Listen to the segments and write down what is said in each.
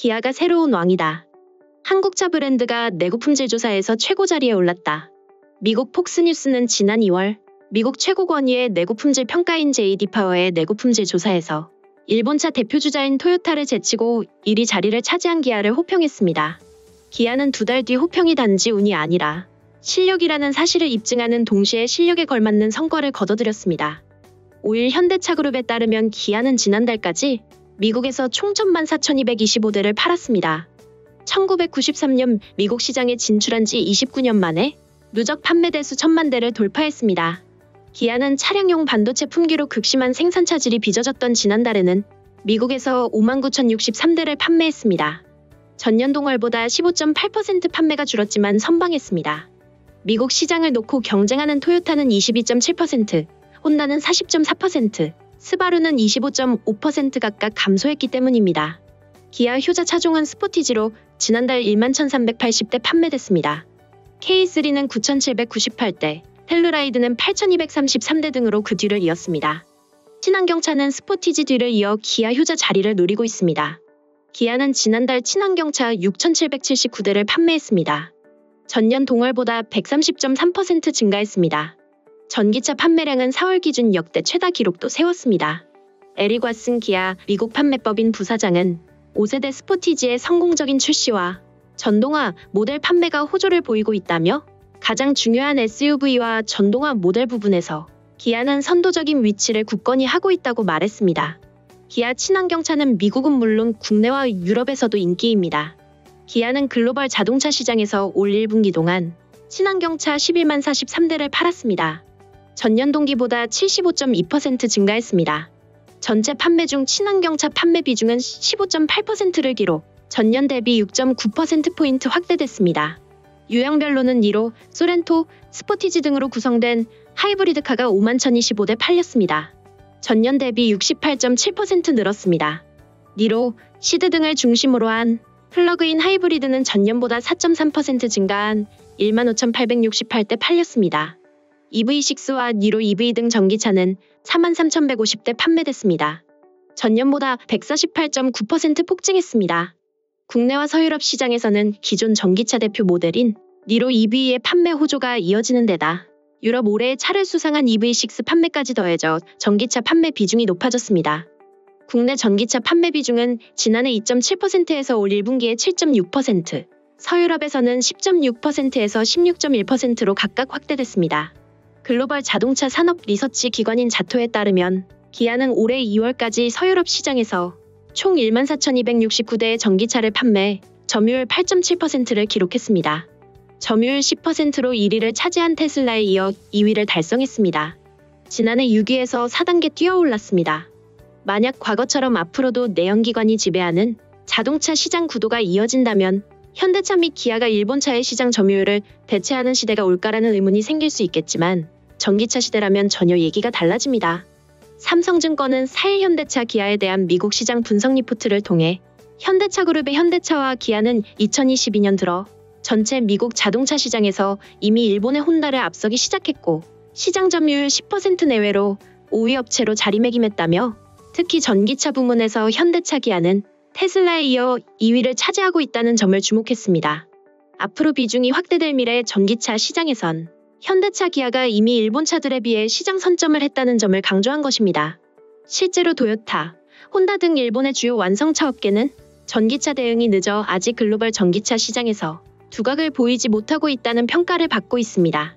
기아가 새로운 왕이다. 한국차 브랜드가 내구 품질 조사에서 최고 자리에 올랐다. 미국 폭스뉴스는 지난 2월 미국 최고 권위의 내구 품질 평가인 JD 파워의 내구 품질 조사에서 일본차 대표주자인 토요타를 제치고 1위 자리를 차지한 기아를 호평했습니다. 기아는 2달 뒤 호평이 단지 운이 아니라 실력이라는 사실을 입증하는 동시에 실력에 걸맞는 성과를 거둬들였습니다. 5일 현대차그룹에 따르면 기아는 지난달까지 미국에서 총 14,225대를 팔았습니다. 1993년 미국 시장에 진출한 지 29년 만에 누적 판매 대수 1,000만 대를 돌파했습니다. 기아는 차량용 반도체 품귀로 극심한 생산 차질이 빚어졌던 지난달에는 미국에서 59,063대를 판매했습니다. 전년 동월보다 15.8% 판매가 줄었지만 선방했습니다. 미국 시장을 놓고 경쟁하는 토요타는 22.7%, 혼다는 40.4%, 스바루는 25.5% 각각 감소했기 때문입니다. 기아 효자 차종은 스포티지로 지난달 11,380대 판매됐습니다. K3는 9,798대, 텔루라이드는 8,233대 등으로 그 뒤를 이었습니다. 친환경차는 스포티지 뒤를 이어 기아 효자 자리를 노리고 있습니다. 기아는 지난달 친환경차 6,779대를 판매했습니다. 전년 동월보다 130.3% 증가했습니다. 전기차 판매량은 4월 기준 역대 최다 기록도 세웠습니다. 에릭 왓슨 기아 미국 판매법인 부사장은 5세대 스포티지의 성공적인 출시와 전동화 모델 판매가 호조를 보이고 있다며 가장 중요한 SUV와 전동화 모델 부분에서 기아는 선도적인 위치를 굳건히 하고 있다고 말했습니다. 기아 친환경차는 미국은 물론 국내와 유럽에서도 인기입니다. 기아는 글로벌 자동차 시장에서 올 1분기 동안 친환경차 11만 43대를 팔았습니다. 전년 동기보다 75.2% 증가했습니다. 전체 판매 중 친환경차 판매 비중은 15.8%를 기록, 전년 대비 6.9%포인트 확대됐습니다. 유형별로는 니로, 소렌토, 스포티지 등으로 구성된 하이브리드카가 51,025대 팔렸습니다. 전년 대비 68.7% 늘었습니다. 니로, 시드 등을 중심으로 한 플러그인 하이브리드는 전년보다 4.3% 증가한 15,868대 팔렸습니다. EV6와 니로 EV 등 전기차는 43,150대 판매됐습니다. 전년보다 148.9% 폭증했습니다. 국내와 서유럽 시장에서는 기존 전기차 대표 모델인 니로 EV의 판매 호조가 이어지는 데다 유럽 올해의 차를 수상한 EV6 판매까지 더해져 전기차 판매 비중이 높아졌습니다. 국내 전기차 판매 비중은 지난해 2.7%에서 올 1분기에 7.6%, 서유럽에서는 10.6%에서 16.1%로 각각 확대됐습니다. 글로벌 자동차 산업 리서치 기관인 자토에 따르면 기아는 올해 2월까지 서유럽 시장에서 총 14,269대의 전기차를 판매, 점유율 8.7%를 기록했습니다. 점유율 10%로 1위를 차지한 테슬라에 이어 2위를 달성했습니다. 지난해 6위에서 4단계 뛰어올랐습니다. 만약 과거처럼 앞으로도 내연기관이 지배하는 자동차 시장 구도가 이어진다면 현대차 및 기아가 일본차의 시장 점유율을 대체하는 시대가 올까라는 의문이 생길 수 있겠지만 전기차 시대라면 전혀 얘기가 달라집니다. 삼성증권은 4일 현대차 기아에 대한 미국 시장 분석 리포트를 통해 현대차그룹의 현대차와 기아는 2022년 들어 전체 미국 자동차 시장에서 이미 일본의 혼다를 앞서기 시작했고 시장 점유율 10% 내외로 5위 업체로 자리매김했다며 특히 전기차 부문에서 현대차 기아는 테슬라에 이어 2위를 차지하고 있다는 점을 주목했습니다. 앞으로 비중이 확대될 미래 전기차 시장에선 현대차 기아가 이미 일본 차들에 비해 시장 선점을 했다는 점을 강조한 것입니다. 실제로 도요타, 혼다 등 일본의 주요 완성차 업계는 전기차 대응이 늦어 아직 글로벌 전기차 시장에서 두각을 보이지 못하고 있다는 평가를 받고 있습니다.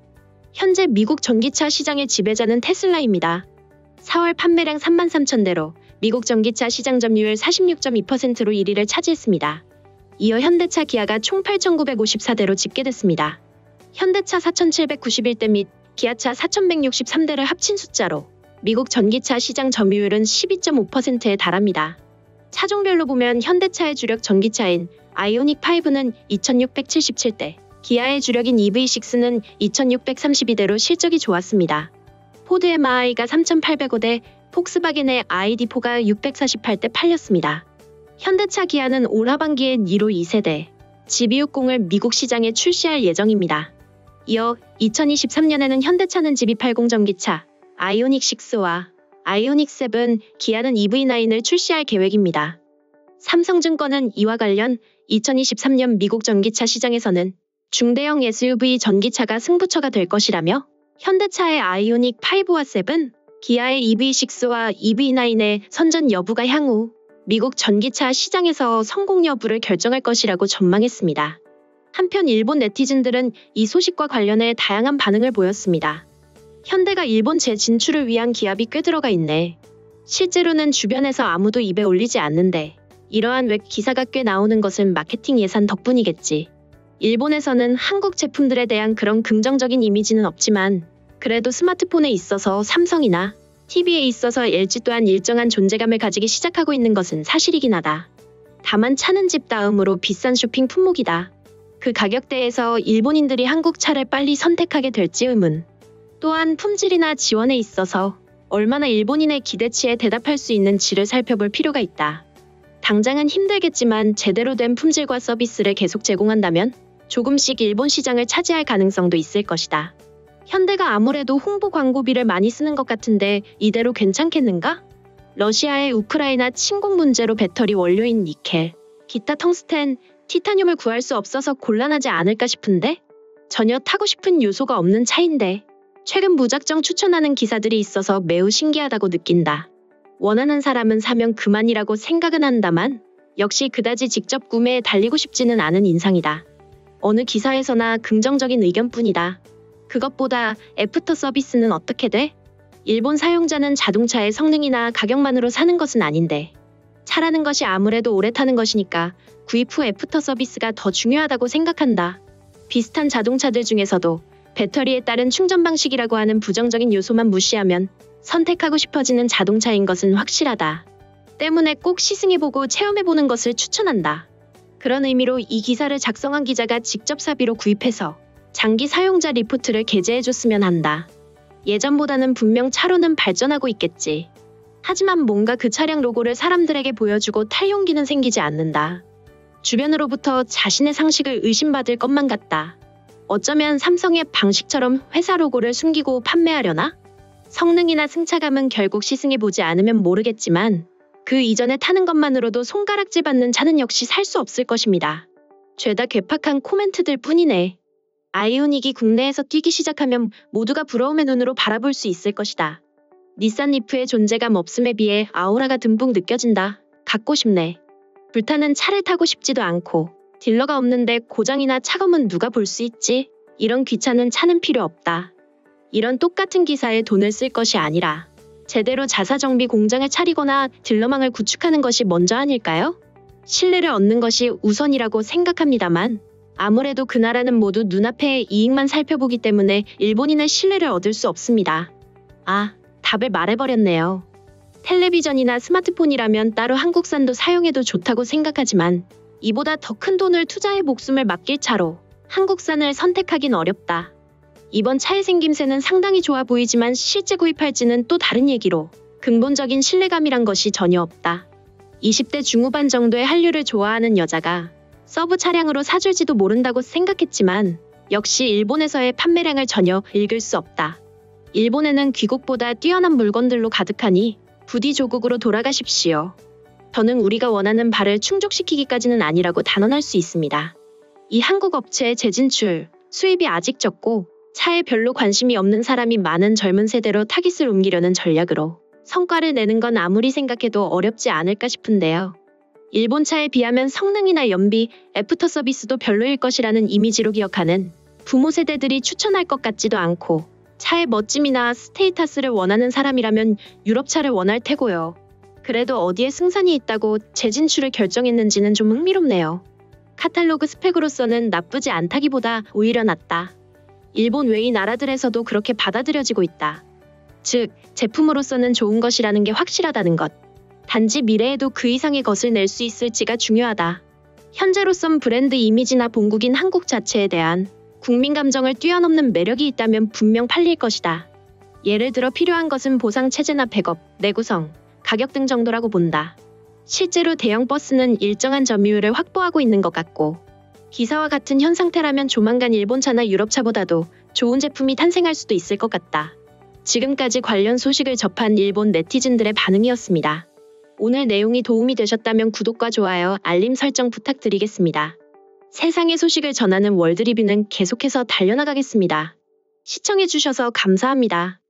현재 미국 전기차 시장의 지배자는 테슬라입니다. 4월 판매량 33,000대로 미국 전기차 시장 점유율 46.2%로 1위를 차지했습니다. 이어 현대차 기아가 총 8,954대로 집계됐습니다. 현대차 4,791대 및 기아차 4,163대를 합친 숫자로 미국 전기차 시장 점유율은 12.5%에 달합니다. 차종별로 보면 현대차의 주력 전기차인 아이오닉5는 2,677대, 기아의 주력인 EV6는 2,632대로 실적이 좋았습니다. 포드 MI가 3,805대, 폭스바겐의 ID4가 648대 팔렸습니다. 현대차 기아는 올 하반기에 니로 2세대, GV60을 미국 시장에 출시할 예정입니다. 이어 2023년에는 현대차는 GV80 전기차, 아이오닉6와 아이오닉7, 기아는 EV9을 출시할 계획입니다. 삼성증권은 이와 관련 2023년 미국 전기차 시장에서는 중대형 SUV 전기차가 승부처가 될 것이라며 현대차의 아이오닉 5와 7, 기아의 EV6와 EV9의 선전 여부가 향후 미국 전기차 시장에서 성공 여부를 결정할 것이라고 전망했습니다. 한편 일본 네티즌들은 이 소식과 관련해 다양한 반응을 보였습니다. 현대가 일본 재진출을 위한 기합이 꽤 들어가 있네. 실제로는 주변에서 아무도 입에 올리지 않는데 이러한 웹 기사가 꽤 나오는 것은 마케팅 예산 덕분이겠지. 일본에서는 한국 제품들에 대한 그런 긍정적인 이미지는 없지만 그래도 스마트폰에 있어서 삼성이나 TV에 있어서 LG 또한 일정한 존재감을 가지기 시작하고 있는 것은 사실이긴 하다. 다만 차는 집 다음으로 비싼 쇼핑 품목이다. 그 가격대에서 일본인들이 한국 차를 빨리 선택하게 될지 의문. 또한 품질이나 지원에 있어서 얼마나 일본인의 기대치에 대답할 수 있는지를 살펴볼 필요가 있다. 당장은 힘들겠지만 제대로 된 품질과 서비스를 계속 제공한다면 조금씩 일본 시장을 차지할 가능성도 있을 것이다. 현대가 아무래도 홍보 광고비를 많이 쓰는 것 같은데 이대로 괜찮겠는가? 러시아의 우크라이나 침공 문제로 배터리 원료인 니켈, 기타 텅스텐, 티타늄을 구할 수 없어서 곤란하지 않을까 싶은데? 전혀 타고 싶은 요소가 없는 차인데 최근 무작정 추천하는 기사들이 있어서 매우 신기하다고 느낀다. 원하는 사람은 사면 그만이라고 생각은 한다만 역시 그다지 직접 구매에 달리고 싶지는 않은 인상이다. 어느 기사에서나 긍정적인 의견뿐이다. 그것보다 애프터 서비스는 어떻게 돼? 일본 사용자는 자동차의 성능이나 가격만으로 사는 것은 아닌데 차라는 것이 아무래도 오래 타는 것이니까 구입 후 애프터 서비스가 더 중요하다고 생각한다. 비슷한 자동차들 중에서도 배터리에 따른 충전 방식이라고 하는 부정적인 요소만 무시하면 선택하고 싶어지는 자동차인 것은 확실하다. 때문에 꼭 시승해보고 체험해보는 것을 추천한다. 그런 의미로 이 기사를 작성한 기자가 직접 사비로 구입해서 장기 사용자 리포트를 게재해줬으면 한다. 예전보다는 분명 차로는 발전하고 있겠지. 하지만 뭔가 그 차량 로고를 사람들에게 보여주고 탈 용기는 생기지 않는다. 주변으로부터 자신의 상식을 의심받을 것만 같다. 어쩌면 삼성의 방식처럼 회사 로고를 숨기고 판매하려나? 성능이나 승차감은 결국 시승해보지 않으면 모르겠지만 그 이전에 타는 것만으로도 손가락질 받는 차는 역시 살 수 없을 것입니다. 죄다 괴팍한 코멘트들 뿐이네. 아이오닉이 국내에서 뛰기 시작하면 모두가 부러움의 눈으로 바라볼 수 있을 것이다. 닛산 리프의 존재감 없음에 비해 아우라가 듬뿍 느껴진다. 갖고 싶네. 불타는 차를 타고 싶지도 않고 딜러가 없는데 고장이나 차검은 누가 볼 수 있지? 이런 귀찮은 차는 필요 없다. 이런 똑같은 기사에 돈을 쓸 것이 아니라 제대로 자사정비 공장을 차리거나 딜러망을 구축하는 것이 먼저 아닐까요? 신뢰를 얻는 것이 우선이라고 생각합니다만 아무래도 그 나라는 모두 눈앞의 이익만 살펴보기 때문에 일본인의 신뢰를 얻을 수 없습니다. 아, 답을 말해버렸네요. 텔레비전이나 스마트폰이라면 따로 한국산도 사용해도 좋다고 생각하지만 이보다 더 큰 돈을 투자해 목숨을 맡길 차로 한국산을 선택하긴 어렵다. 이번 차의 생김새는 상당히 좋아 보이지만 실제 구입할지는 또 다른 얘기로 근본적인 신뢰감이란 것이 전혀 없다. 20대 중후반 정도의 한류를 좋아하는 여자가 서브 차량으로 사줄지도 모른다고 생각했지만 역시 일본에서의 판매량을 전혀 읽을 수 없다. 일본에는 귀국보다 뛰어난 물건들로 가득하니 부디 조국으로 돌아가십시오. 더는 우리가 원하는 바를 충족시키기까지는 아니라고 단언할 수 있습니다. 이 한국 업체의 재진출, 수입이 아직 적고 차에 별로 관심이 없는 사람이 많은 젊은 세대로 타깃을 옮기려는 전략으로 성과를 내는 건 아무리 생각해도 어렵지 않을까 싶은데요. 일본 차에 비하면 성능이나 연비, 애프터 서비스도 별로일 것이라는 이미지로 기억하는 부모 세대들이 추천할 것 같지도 않고 차의 멋짐이나 스테이터스를 원하는 사람이라면 유럽차를 원할 테고요. 그래도 어디에 승산이 있다고 재진출을 결정했는지는 좀 흥미롭네요. 카탈로그 스펙으로서는 나쁘지 않다기보다 오히려 낫다. 일본 외의 나라들에서도 그렇게 받아들여지고 있다. 즉, 제품으로서는 좋은 것이라는 게 확실하다는 것. 단지 미래에도 그 이상의 것을 낼 수 있을지가 중요하다. 현재로선 브랜드 이미지나 본국인 한국 자체에 대한 국민 감정을 뛰어넘는 매력이 있다면 분명 팔릴 것이다. 예를 들어 필요한 것은 보상 체제나 백업, 내구성, 가격 등 정도라고 본다. 실제로 대형 버스는 일정한 점유율을 확보하고 있는 것 같고 기사와 같은 현 상태라면 조만간 일본차나 유럽차보다도 좋은 제품이 탄생할 수도 있을 것 같다. 지금까지 관련 소식을 접한 일본 네티즌들의 반응이었습니다. 오늘 내용이 도움이 되셨다면 구독과 좋아요, 알림 설정 부탁드리겠습니다. 세상의 소식을 전하는 월드리뷰는 계속해서 달려나가겠습니다. 시청해주셔서 감사합니다.